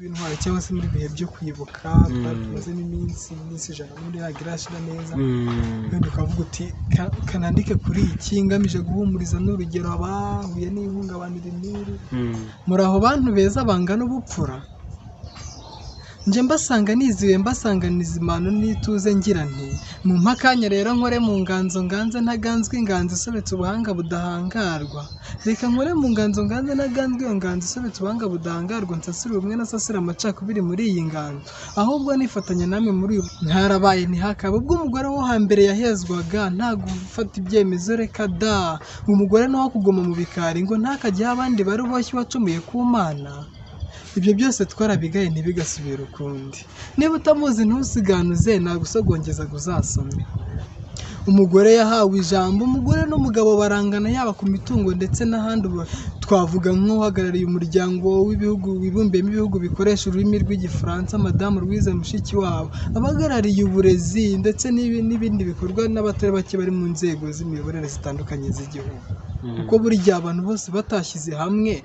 w'intwari cyangwa se muri bihe byo kwibuka tumaze n'iminsi 100 muri agirashira neza wenda ukavuga uti kanandike kuri iki ngamije guhumuriza n'urugero abahuye n'ihungabanira imiri muri aho bantu beza bangana ubupfura nje mbasanga niziwe mbasanganiza imano n'ituze ngira nti mu mpakanya rero nkore mu nganzo nganze ntaganzwe inganzo isobetse ubuhanga budahangarwa reka nkore mu nganzo nganze ntaganzwe iyo nganzo isobetse ubuhanga budahangarwa nsasira ubumwe nasasira amacakubiri muri iyi nganzo ahubwo nifatanya namwe muri uyu ntarabaye ntihakaba ubwo umugore wo hambere yahezwaga nta gufata ibyemezo reka da umugore no kugoma mu bikari ngo ntakajye abandi bari boshye wacumuye ku Mana ibyo byose twarabigaye ntibigasubira ukundi niba utamuzi ntusiganuze nagusogongeza guzasome umugore yahawe ijambo umugore n'umugabo barangana yaba ku mitungo ndetse n'ahandi twavuga nk'uhagarariye umuryango w'ibihugu wibumbiyemo ibihugu bikoresha ururimi rw'igifaransa Madame Louise Mushikiwabo abagarariye uburezi ndetse n'ibindi bikorwa n'abatari bake bari mu nzego z'imiyoborere zitandukanye z'igihugu kuko buri gihe abantu bose batashyize hamwe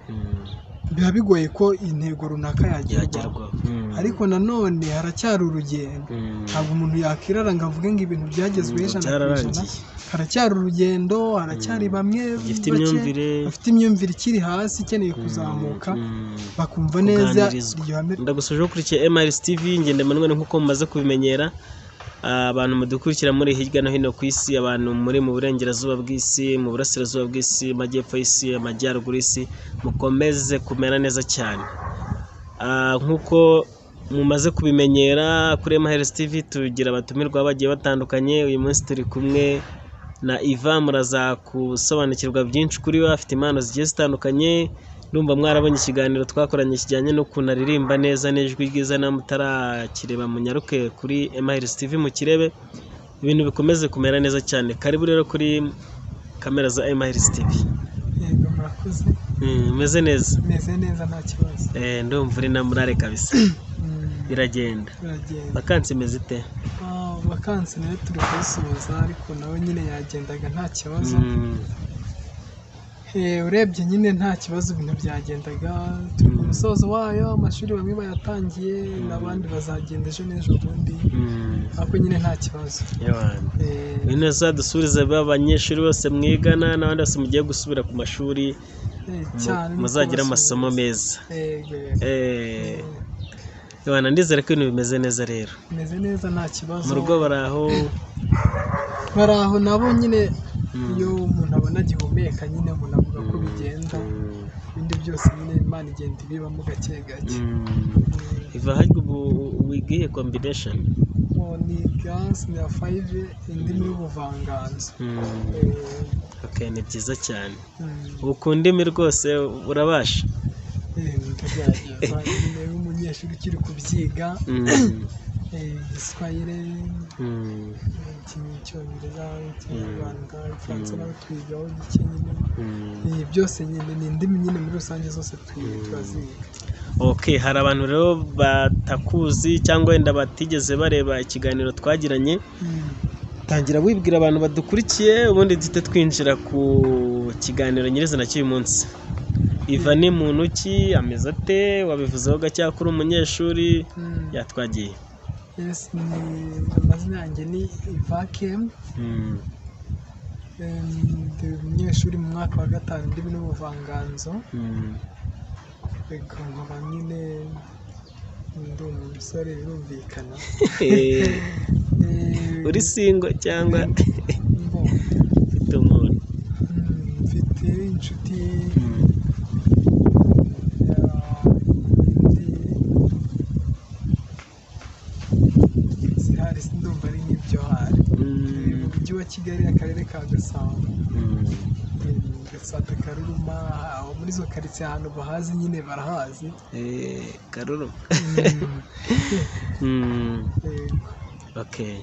biba bigoye ko intego runaka yagerwaho ariko nanone haracyari urugendo ntabwo umuntu yakirara ngo avuge ngo ibintu byagezweho 100%, haracyari urugendo haracyari bamwe bafite imyumvire ikiri hasi ikeneye kuzamuka bakumva neza iryo hame. Ndagusuje ukurikiye MRS TV ngende Emmanuel nkuko mumaze kubimenyera abantu mudukurikira muri hirya no hino ku isi abantu muri mu burengerazuba bw'isi mu burasirazuba bw'isi majyepfo y'isi amajyaruguru y'isi mukomeze kumera neza cyane nkuko mumaze kubimenyera kuri MRS TV tugira abatumirwa bagiye batandukanye uyu munsi turi kumwe na Ivan muraza kusobanukirwa byinshi kuri we afite impano zigiye zitandukanye numva mwarabonye ikiganiro twakoranye kijyanye no kunaririmba neza n'ijwi ryiza namutarakireba munyaruke kuri MRS TV mu kirebe ibintu bikomeze kumera neza cyane karibu rero kuri kamera za MRS TV. Yego murakoze. Meze neza nta kibazo. Ndumva uri na murare kabisa. Biragenda. Vakansi imeze ite? Vakansi nayo turi kuyisoza ariko nawe nyine yagendaga nta kibazo. Urebye nyine nta kibazo ibintu byagendaga turi ku musozo wayo amashuri bamwe bayatangiye n'abandi bazagenda ejo n'ejo bundi ariko nyine nta kibazo. Bino zadusubiriza abanyeshuri bose mwigana n'abandi bose mugiye gusubira ku mashuri muzagira amasomo meza. Yabana ndizera ko ibintu bimeze neza rero. Bimeze neza nta kibazo. Mu rugo baraho nabo nyine iyo umuntu abona gihumeka nyine umuntu avuga ko bigenda ibindi byose nyine Imana igenda ibibamo gake gake. Iva hajya ubu wigiye combination ni gas na 5 indimi y'ubuvanganzo. Okay ni byiza cyane ukundimi rwose urabasha umunyeshuri ukiri kubyiga Igiswahili Icyongereza Ikinyarwanda Igifaransa nawe twigaho gike nyine byose nyine ni indimi nyine muri rusange zose turaziga. Okay hari abantu rero batakuzi cyangwa wenda batigeze bareba ikiganiro twagiranye tangira wibwira abantu badukurikiye ubundi duhite twinjira ku kiganiro nyirizina cy'uyu munsi. Ivan ni muntu ki ameze ate wabivuzeho gake kuri umunyeshuri yatwagiye? Yes ni amazina yanjye ni Ivakem ndi umunyeshuri mu mwaka wa 5 ndimi n'ubuvanganzo reka nkaba nyine ndi umusore birumvikana. Uri single cyangwa mfite umuntu? Mfite inshuti ndumva ari nk'ibyo hari mu mujyi wa Kigali akarere ka Gasabo Gasate Karuruma muri zo karitsiye ahantu bahazi nyine barahazi Karuruma. Okay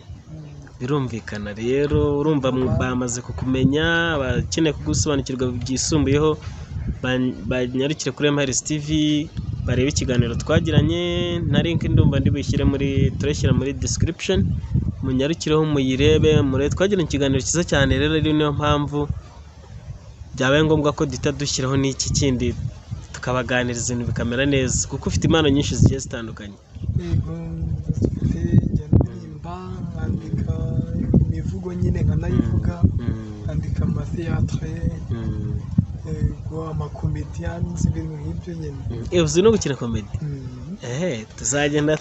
birumvikana rero urumva bamaze kukumenya abakeneye kugusobanukirwa byisumbuyeho banyarukire kuri MRS TV barebe ikiganiro twagiranye na link ndumva ndibishyire tureshyira muri description munyarukireho muyirebe twagiranye ikiganiro cyiza cyane rero niyo mpamvu byabaye ngombwa ko duhita dushyiraho n'iki kindi ukabaganiriza ibintu bikamera neza kuko ufite impano nyinshi zigiye zitandukanye. yego dufite njya ndirimba nkandika imivugo nyine nkanayivuga nkandika amatheatre yego amakomedians ibintu nk'ibyo nyine. Uzi no gukina komedi? Tuzagenda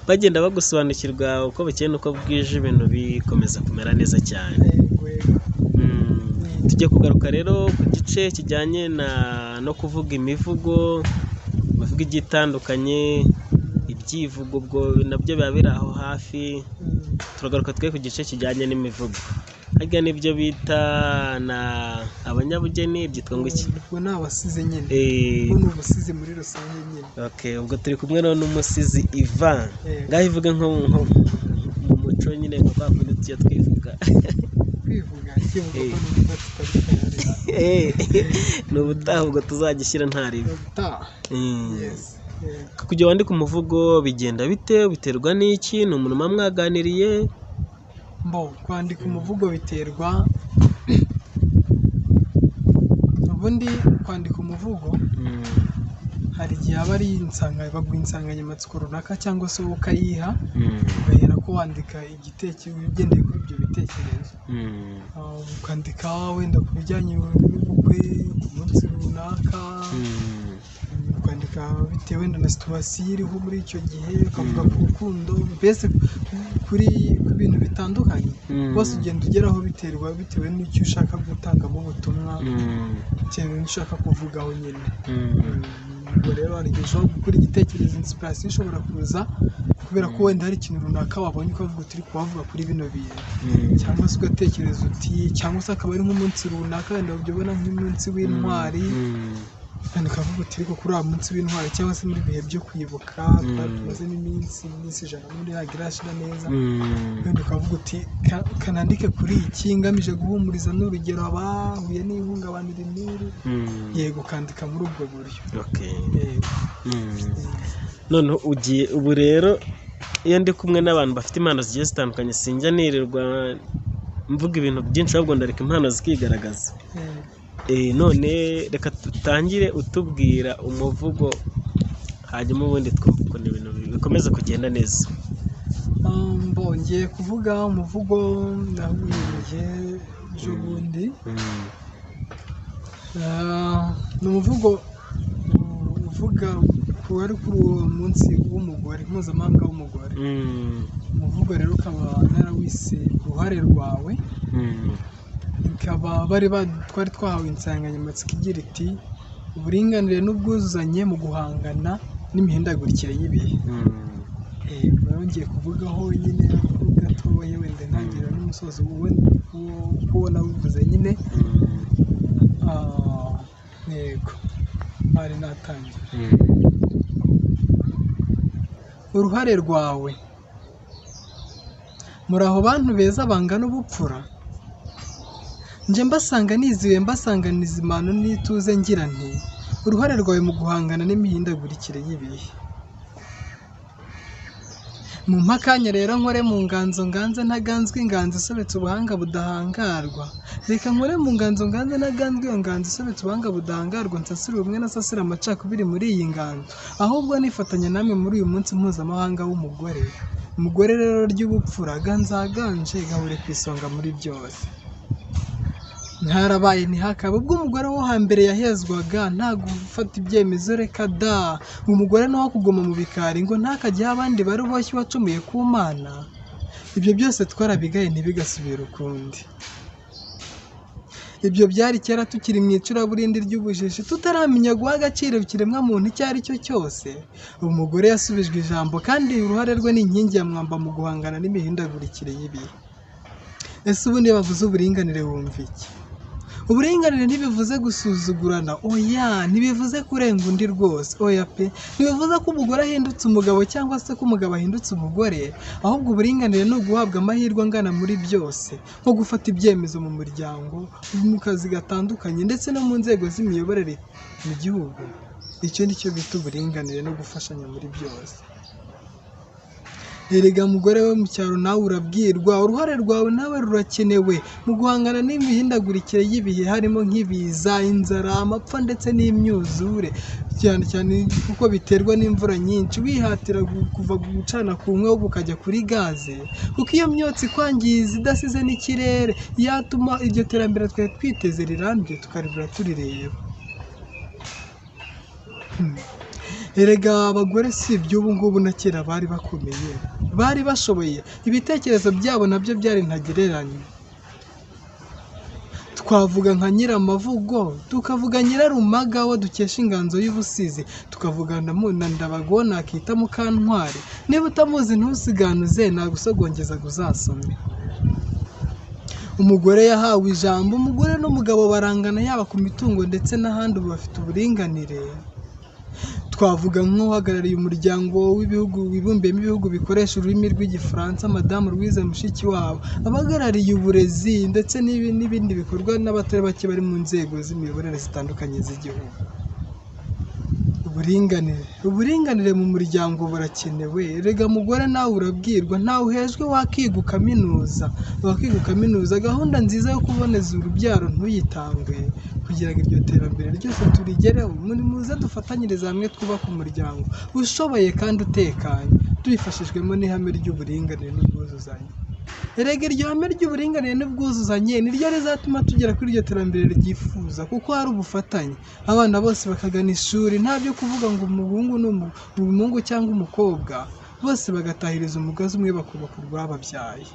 bagenda bagusobanukirwa uko bukeye n'uko bwije ibintu bikomeza kumera neza cyane. Tujye kugaruka rero ku gice kijyanye no kuvuga imivugo igiye itandukanye, ibyivugo ubwo nabyo biba biri aho hafi. Turagaruka twe ku gice kijyanye n'imivugo. Harya nibyo bita abanyabugeni byitwa ngo iki? Ubwo ni abasizi nyine. Ubwo ni ubusizi muri rusange nyine. Okay, ubwo turi kumwe n'umusizi Ivan. Ngaho ivuge nko mu muco nyine ngo bakundi tujya twivuga. Kwivuga ikivuga ko ni ubutaha ubwo tuzagishyira ntaribi. Yes. Kujya wandika umuvugo bigenda bite? Biterwa n'iki? Ni umuntu muba mwaganiriye? Kwandika umuvugo biterwa, ubundi kwandika umuvugo hari igihe aba ari baguha insanganyamatsiko runaka cyangwa se wowe ukayiha ugahera ko wandika igitekerezo ugendeye kuri ibyo bitekerezo. Ukandika wenda ku bijyanye n'ubukwe, ku munsi runaka, ukandika bitewe wenda na situwasiyo iriho muri icyo gihe, ukavuga ku rukundo, mbese kuri bintu bitandukanye. Bose ugenda ugeraho bitewe n'icyo ushaka gutangamo ubutumwa, bitewe n'icyo ushaka kuvugaho nyine. Ubwo rero hari igihe ushobora gukora igitekerezo, inspiration ishobora kuza kubera ko wenda hari ikintu runaka wabonye ukavuga uti uri kubavuga kuri bino bintu, cyangwa se ugatekereza uti, cyangwa se akaba ari nk'umunsi runaka wenda ubyibona nk'umunsi w'intwari, kandi ukavuga uti ariko kuri uwo munsi w'intwari cyangwa se muri bihe byo kwibuka tumazemo iminsi 100 muri hagira ashira neza, wenda ukavuga uti kanandike kuri iki ngamije guhumuriza n'urugero abahuye n'ihungabanira n'iri, yego ukandika muri ubwo buryo. None ubu rero iyo ndi kumwe n'abantu bafite impano zigiye zitandukanye sinjya nirirwa mvuga ibintu byinshi, ahubwo ndareka impano zikigaragaza. None reka tutangire utubwira umuvugo, hanyuma ubundi twumva ukuntu ibintu bikomeza kugenda neza. Ngiye kuvuga umuvugo nahuye ejo bundi. Ni umuvugo uvuga wari kuri uwo munsi w'umugore, mpuzamahanga w'umugore. Umuvugo rero ukaba narawise uruhare rwawe. Twari twahawe insanganyamatsiko igira iti uburinganire n'ubwuzuzanye mu guhangana n'imihindagurikire y'ibihe. Ngiye kuvugaho nyine gatoya wenda ntangira n'umusozo ubona wivuze nyine. Yego bari natangiye. Uruhare rwawe. Muri aho bantu beza bangana ubupfura, nje mbasanga niziwe mbasanganiza impano n'ituze ngira nti uruhare rwawe mu guhangana n'imihindagurikire y'ibihe. Mu mpakanya rero nkore mu nganzo nganze ntaganzwe inganzo isobetse ubuhanga budahangarwa. Reka nkore mu nganzo nganze ntaganzwe iyo nganzo isobetse ubuhanga budahangarwa, nsasire ubumwe nasasire amacakubiri muri iyi nganzo, ahubwo nifatanya namwe muri uyu munsi mpuzamahanga w'umugore. Umugore rero ry'ubupfura ganzaganje gahure ku isonga muri byose. Ntarabaye ntihakabe ubwo umugore wo hambere yahezwaga nta gufata ibyemezo, reka da umugore nawo kuguma mu bikari ngo ntakajye abandi bari boshye wacumuye ku Mana. Ibyo byose twarabigaye ntibigasubire ukundi. Ibyo byari kera tukiri mu icuraburindi ry'ubujiji, tutaramenya guha agaciro ikiremwa muntu icyo ari cyo cyose. Umugore yasubijwe ijambo kandi uruhare rwe ni inkingi ya mwamba mu guhangana n'imihindagurikire y'ibihe. Ese ubundi bavuze uburinganire wumva iki? Uburinganire ntibivuze gusuzugurana, oya, ntibivuze kurenga undi rwose, oya pe, ntibivuze ko umugore ahindutse umugabo cyangwa se ko umugabo ahindutse umugore, ahubwo uburinganire ni uguhabwa amahirwe angana muri byose, nko gufata ibyemezo mu muryango, mu kazi gatandukanye ndetse no mu nzego z'imiyoborere mu gihugu. Icyo ni cyo bita uburinganire no gufashanya muri byose. erega mugore we mu cyaro nawe urabwirwa uruhare rwawe nawe rurakenewe mu guhangana n'imihindagurikire y'ibihe harimo nk'ibiza inzara amapfa ndetse n'imyuzure cyane cyane kuko biterwa n'imvura nyinshi wihatira kuva gucana ku nkwi ahubwo ukajya kuri gaze kuko iyo myotsi ikwangiza idasize n'ikirere yatuma iryo terambere twari twiteze rirambye tukaribura turireba. Erega abagore si iby'ubu ngubu na kera bari bakomeye bari bashoboye ibitekerezo byabo nabyo byari ntagereranywa. Twavuga nka Nyiramavugo tukavuga Nyirarumaga wo dukesha inganzo y'ubusizi tukavuga na Ndabago nakita Mukantwari niba utamuzi ntusiganuze nagusogongeza guzasome. Umugore yahawe ijambo umugore n'umugabo barangana yaba ku mitungo ndetse n'ahandi bafite uburinganire. Twavuga nk'uhagarariye umuryango w'ibihugu wibumbiyemo ibihugu bikoresha ururimi rw'igifaransa Madamu Louise Mushikiwabo abahagarariye uburezi ndetse n'ibindi bikorwa n'abatari bake bari mu nzego z'imiyoborere zitandukanye z'igihugu. Uburinganire mu muryango burakenewe. Erega mugore nawe urabwirwa ntawe uhejwe wakiga ukaminuza gahunda nziza yo kuboneza urubyaro ntuyitange kugira ngo iryo terambere ryose turigereho muze dufatanyirize hamwe twubaka umuryango ushoboye kandi utekanye tubifashijwemo n'ihame ry'uburinganire n'ubwuzuzanye. Erega iryo hame ry'uburinganire n'ubwuzuzanye niryo rizatuma tugera kuri iryo terambere ryifuza kuko hari ubufatanye abana bose bakagana ishuri nta byo kuvuga ngo umuhungu cyangwa umukobwa bose bagatahiriza umugozi umwe bakubaka urwababyaye.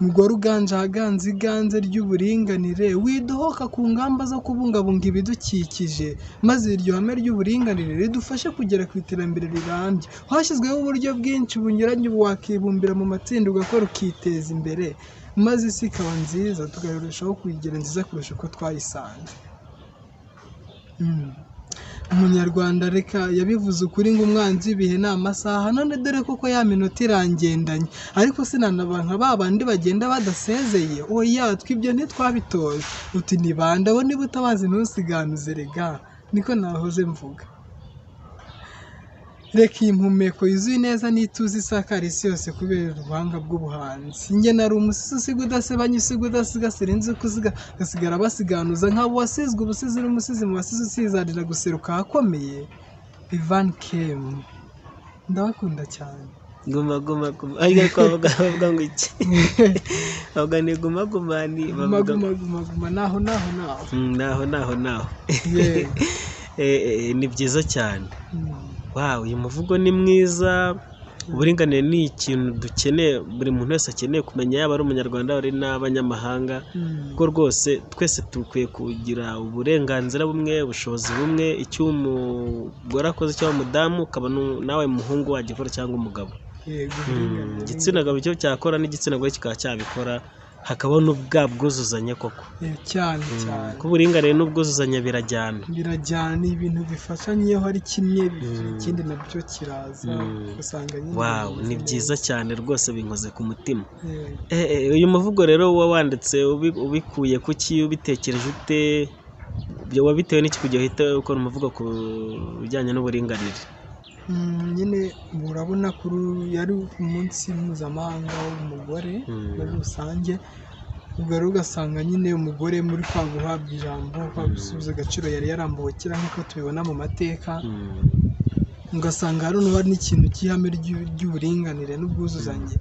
Mugore uganje ahaganze iganze ry'uburinganire widohoka ku ngamba zo kubungabunga ibidukikije maze iryo hame ry'uburinganire ridufashe kugera ku iterambere rirambye. Hashyizweho uburyo bwinshi bunyuranye wakibumbira mu matsinda ugakora ukiteza imbere maze isi ikaba nziza tukarushaho kuyigira nziza kurusha uko twayisanze. Umunyarwanda reka yabivuze ukuri ngo umwanzi w'ibihe ni amasaha none dore koko ya minota irangendanye ariko sinanaba nka babandi bagenda badasezeye oya twibyo ntitwabitoye uti ni bande abo niba utabazi ntusiganuze rega niko nahoze mvuga. Reka iyi mpumeko yuzuye neza n'ituze isakara isi yose kubera ubuhanga bw'ubuhanzi. Njye nari umusizi usiga udasebanya usiga udasigasira inzuki ugasigara basiganuza nk'abo wasizwe ubusizi n'umusizi mu basizi usizanira guseruka ahakomeye. Ivan Kem ndabakunda cyane. Guma ariko bavuga ngo iki bavuga ni guma ni bavuga naho ni byiza cyane. Wow, uyu muvugo ni mwiza. Uburinganire ni ikintu dukeneye buri muntu wese akeneye kumenya yaba ari umunyarwanda ari n'abanyamahanga kuko rwose twese dukwiye kugira uburenganzira bumwe ubushobozi bumwe icyo umugore akoze cyangwa umudamu ukaba nawe muhungu wagikora cyangwa umugabo. Igitsina gabo cyo cyakora n'igitsina gore kikaba cyabikora hakabaho n'ubwa bwuzuzanye koko cyane ko uburinganire n'ubwuzuzanye birajyana ni ibintu bifashanye iyo hari kimwe ikindi nabyo kiraza usanga nyine. Wow, ni byiza cyane rwose binkoze ku mutima. Uyu muvugo rero wanditse ubikuye kuki ubitekereje ute wabitewe n'iki kugira uhita ukora umuvugo ku bijyanye n'uburinganire? Nyine urabona kuri yari umunsi mpuzamahanga w'umugore muri rusange ubwo rero ugasanga nyine umugore muri kwa guhabwa ijambo kwa gusubiza agaciro yari yarambuwe kera nk'uko tubibona mu mateka ugasanga hari n'ikintu cy'ihame ry'uburinganire n'ubwuzuzanye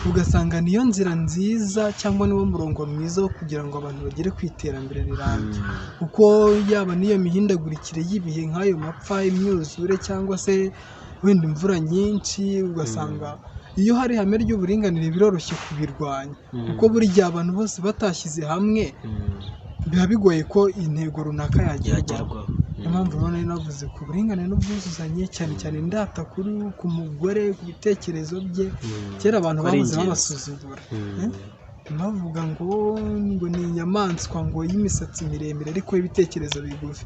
ugasanga niyo nzira nziza cyangwa niwo murongo mwiza wo kugira ngo abantu bagere ku iterambere rirambye kuko yaba n'iyo mihindagurikire y'ibihe nk'ayo mapfa imyuzure cyangwa se wenda imvura nyinshi ugasanga iyo hari ihame ry'uburinganire biroroshye kubirwanya kuko burya abantu bose batashyize hamwe biba bigoye ko intego runaka yagerwaho. Niyo mpamvu rero navuze ku buringanire n'ubwuzuzanye cyane cyane ndata ku mugore ku bitekerezo bye kera abantu bahoze babasuzugura bavuga ngo ni inyamaswa ngo y'imisatsi miremire ariko y'ibitekerezo bigufi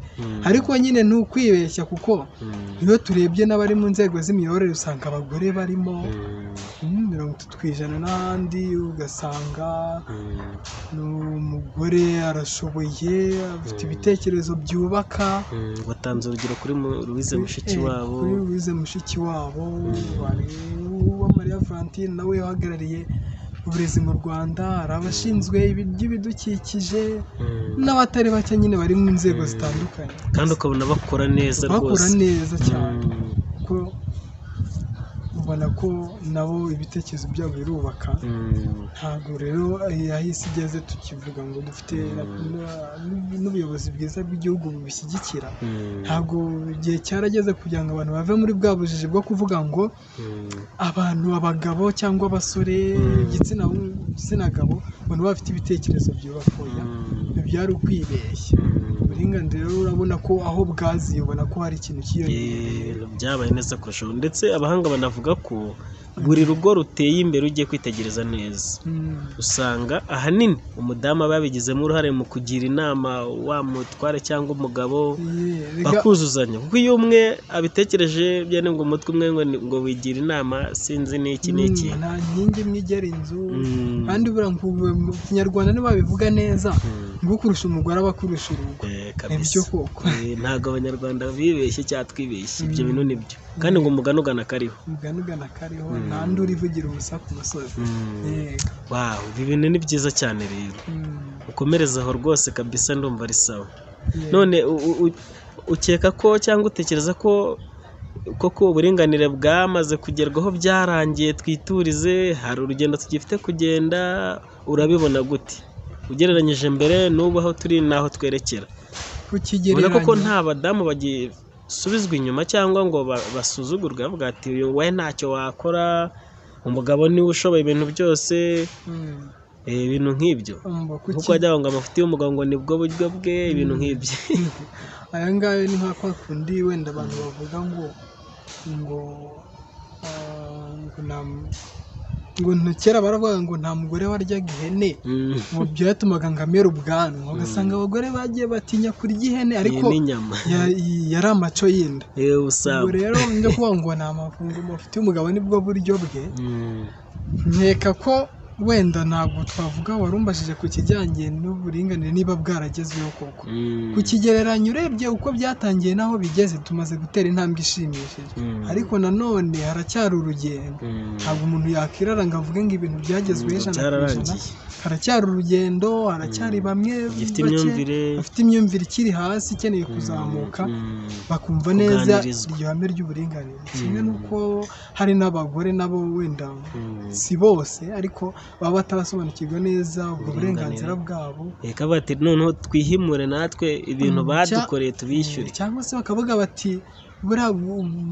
ariko nyine ni ukwibeshya kuko iyo turebye n'abari mu nzego z'imiyoborere usanga abagore barimo 30% n'ahandi ugasanga n'umugore arashoboye afite ibitekerezo byubaka. Batanze urugero kuri Louise Mushikiwabo Uwamariya Valentine nawe uhagarariye uburezi mu Rwanda, hari abashinzwe iby'ibidukikije n'abatari bake nyine bari mu nzego zitandukanye, kandi ukabona bakora neza rwose, bakora neza cyane, ko ubona ko nabo ibitekerezo byabo birubaka. Ntabwo rero yahise igeze tukivuga ngo dufite n'ubuyobozi bwiza bw'igihugu bubishyigikira, ntabwo igihe cyarageze kugira ngo abantu bave muri bwa bujiji bwo kuvuga ngo abagabo cyangwa abasore igitsina gabo abantu bafite ibitekerezo byubaka. Ibyo byari ukwibeshya. Uburinganire rero urabona ko aho bwaziye ubona ko hari ikintu cyiyongereye, byabaye neza kurushaho, ndetse abahanga banavuga ko buri rugo ruteye imbere ugiye kwitegereza neza usanga ahanini umudamu aba yabigizemo uruhare mu kugira inama wa mutware cyangwa umugabo, bakuzuzanya, kuko iyo umwe abitekereje byane ngo umutwe umwe ngo wigira inama sinzi n'iki n'iki, nta nkingi imwe igera inzu. Kandi buriya mu Kinyarwanda ntibabivuga neza ngo kurusha umugore aba kurusha urugo. Nibyo koko, ntabwo abanyarwanda bibeshye cyangwa twibeshye, ibyo bintu nibyo, kandi ngo umugani ugana kariho, nta nduru ivugira ubusa ku musozi. Wow, ibi bintu ni byiza cyane rero, ukomereza aho rwose kabisa, ndumva ari sawa. None ukeka ko cyangwa utekereza ko koko uburinganire bwamaze kugerwaho, byarangiye twiturize, hari urugendo tugifite kugenda, urabibona gute ugereranyije mbere n'ubu aho turi n'aho twerekera? Ubona koko nta badamu bagisubizwa inyuma cyangwa ngo basuzugurwe bavuga ati wowe ntacyo wakora, umugabo niwe ushoboye ibintu byose, ibintu nk'ibyo, kuko wajya ngo amafuti y'umugabo ngo nibwo buryo bwe, ibintu nk'ibyo. Aya ngaya ni nka kwa kundi wenda abantu bavuga ngo kera baravuga ngo nta mugore waryaga ihene, ngo byatumaga ngo amera ubwanwa, ugasanga abagore bagiye batinya kurya ihene, ariko yari amaco y'inda. Ubwo rero njya kuvuga ngo ni amafunguro afite umugabo nibwo buryo bwe, nkeka ko wenda ntabwo twavuga warumbashije ku kijyanye n'uburinganire niba bwaragezweho koko. Ku kigereranyo urebye uko byatangiye n'aho bigeze tumaze gutera intambwe ishimishije, ariko nanone haracyari urugendo. Ntabwo umuntu yakirara ngo avuge ngo ibintu byagezweho 100%, haracyari urugendo, haracyari bamwe bafite imyumvire ikiri hasi ikeneye kuzamuka bakumva neza iryo hame ry'uburinganire. Kimwe n'uko hari n'abagore nabo wenda si bose ariko baba batarasobanukirwa neza ubwo burenganzira bwabo, reka bati noneho twihimure natwe ibintu badukoreye tubishyure, cyangwa se bakavuga bati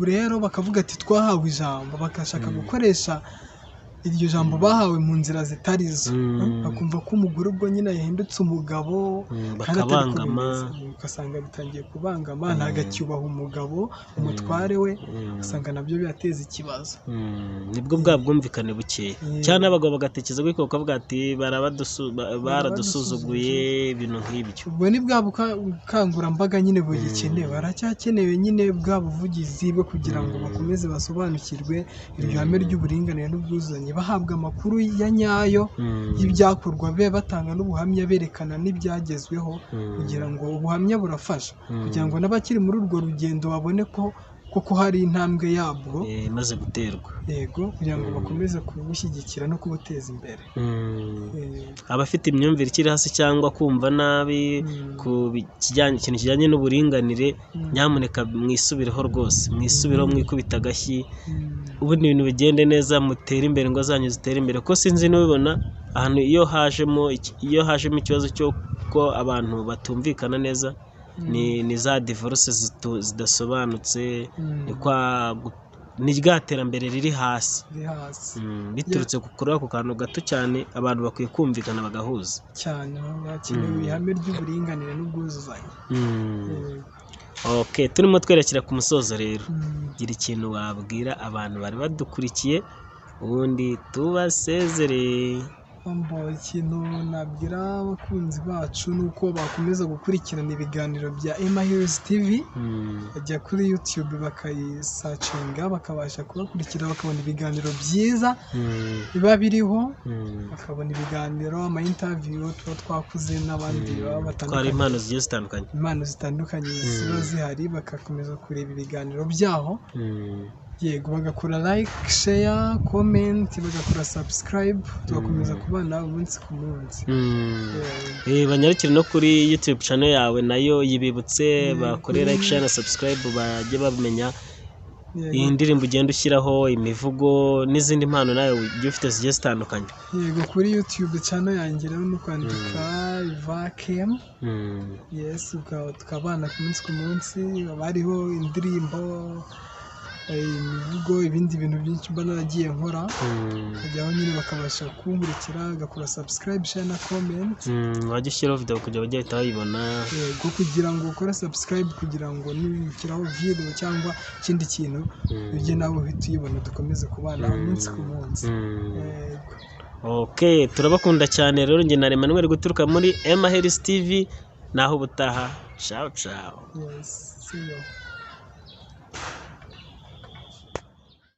rero bakavuga ati twahawe ijambo, bagashaka gukoresha iryo jambo bahawe mu nzira zitari zo, bakumva ko umugore ubwo nyine yahindutse umugabo, bakabangama, ugasanga bitangiye kubangama, ntagacyubaha umugabo umutware we, ugasanga nabyo byateza ikibazo. Nibwo bwa bwumvikane bukeya cyane, abagabo bagatekereza ko bakavuga ati baradusuzuguye, ibintu nk'ibyo. Ubwo ni bwa bukangurambaga nyine bugikenewe, baracyakenewe nyine bwa buvugizi bwo kugira ngo bakomeze basobanukirwe iryo hame ry'uburinganire n'ubwuzuzanye, bahabwa amakuru ya nyayo y'ibyakorwa, be batanga n'ubuhamya berekana n'ibyagezweho, kugira ngo ubuhamya burafasha kugira ngo n'abakiri muri urwo rugendo babone ko koko hari intambwe yabwo imaze guterwa, yego, kugira ngo bakomeze kubushyigikira no kubuteza imbere. Abafite imyumvire ikiri hasi cyangwa kumva nabi ku ikintu kijyanye n'uburinganire, nyamuneka mwisubireho rwose, mwisubireho, mwikubita agashyi, ubundi ibintu bigende neza, mutere imbere, ngo zanyu zitere imbere. Ko sinzi n'ubibona ahantu iyo hajemo ikibazo cyo ko abantu batumvikana neza, ni za divorce zidasobanutse, ni rya terambere riri hasi, biturutse kuri ako kantu gato cyane. Abantu bakwiye kumvikana bagahuza cyane, hakenewe ihame ry'uburinganire n'ubwuzuzanye. Okay, turimo twerekera ku musozo rero, gira ikintu wabwira abantu bari badukurikiye ubundi tubasezereye. Ikintu nabwira abakunzi bacu ni uko bakomeza gukurikirana ibiganiro bya Emma Hills TV, bajya kuri YouTube bakayisacinga, bakabasha kubakurikira, bakabona ibiganiro byiza biba biriho, bakabona ibiganiro, ama-interview tuba twakuze n'abandi baba batandukanye, impano zitandukanye ziba zihari, bagakomeza kureba ibiganiro byaho, yego bagakora like share comment bagakora subscribe tugakomeza kubana umunsi ku munsi. Banyarukire no kuri YouTube channel yawe nayo yibibutse bakore like share na subscribe bajye bamenya iyi ndirimbo ugenda ushyiraho imivugo n'izindi mpano nawe ugiye ufite zigiye zitandukanye. Yego kuri YouTube channel yanjye rero no kwandika Vakem. Yes tukabana ku munsi bariho indirimbo imivugo ibindi bintu byinshi mba naragiye nkora kujyaho nyine bakabasha kunkurikira agakora subscribe share na comment wajya ushyiraho video kugira bajye bahita bayibona. Yego kugira ngo ukore subscribe kugira ngo nibikiraho video cyangwa ikindi kintu ujye nawe uhita uyibona dukomeze kubana umunsi ku munsi. Okay turabakunda cyane rero njye na Emmanuel guturuka muri Emma Health TV naho ubutaha ciao ciao. Yes see you.